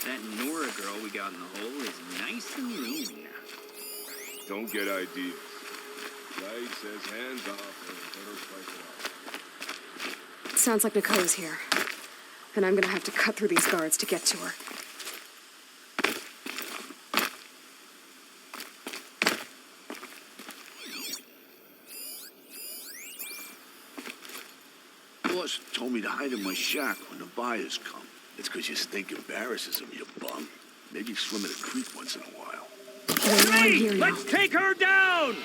That Nora girl we got in the hole is nice and lean. Don't get ideas. Said says hands off or better strike it out. Sounds like Nakoa's here. And I'm gonna have to cut through these guards to get to her. Boss told me to hide in my shack when the buyers come. It's 'cause you stink embarrasses him, you bum. Maybe swim in a creek once in a while. Hey, let's take her down!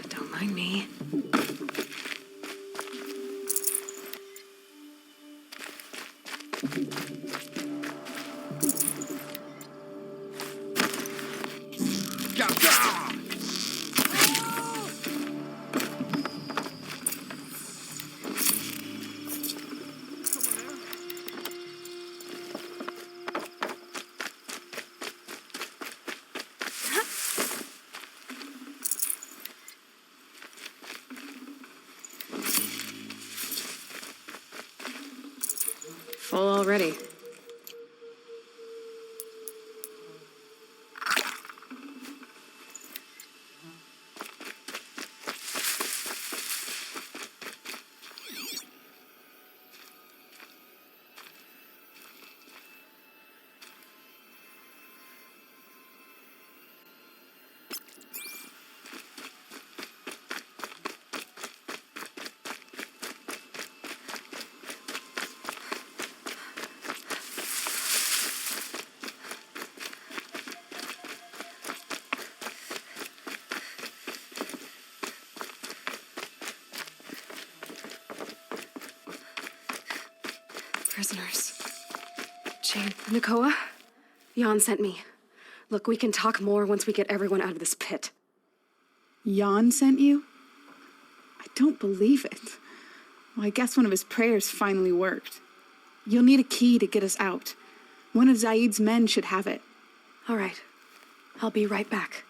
Don't mind me. Full already. Prisoners. Jane, Nakoa? Jan sent me. Look, we can talk more once we get everyone out of this pit. Jan sent you? I don't believe it. Well, I guess one of his prayers finally worked. You'll need a key to get us out. One of Zaid's men should have it. All right. I'll be right back.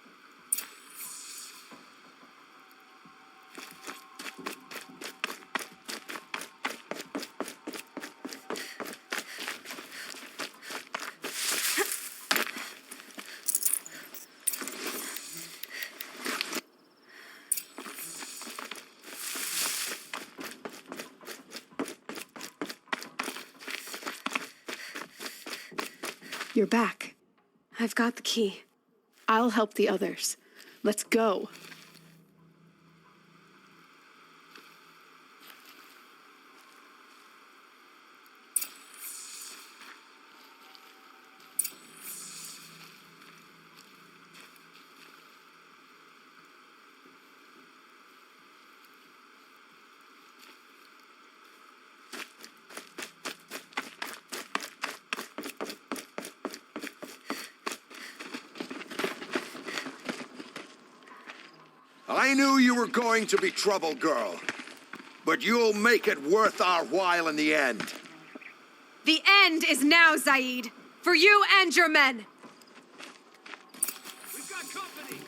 You're back. I've got the key. I'll help the others. Let's go. I knew you were going to be trouble, girl. But you'll make it worth our while in the end. The end is now, Zaid. For you and your men. We've got company!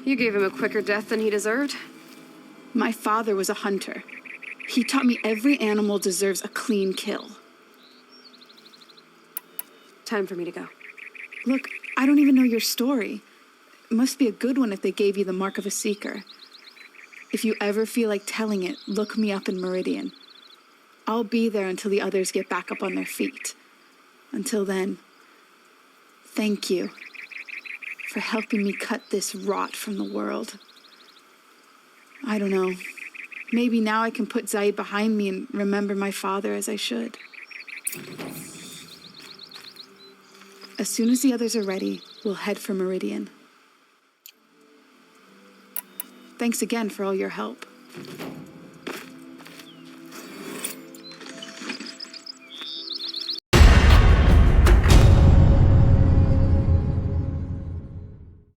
You gave him a quicker death than he deserved. My father was a hunter. He taught me every animal deserves a clean kill. Time for me to go. Look, I don't even know your story. It must be a good one if they gave you the mark of a seeker. If you ever feel like telling it, look me up in Meridian. I'll be there until the others get back up on their feet. Until then, thank you for helping me cut this rot from the world. I don't know. Maybe now I can put Zaid behind me and remember my father as I should. As soon as the others are ready, we'll head for Meridian. Thanks again for all your help.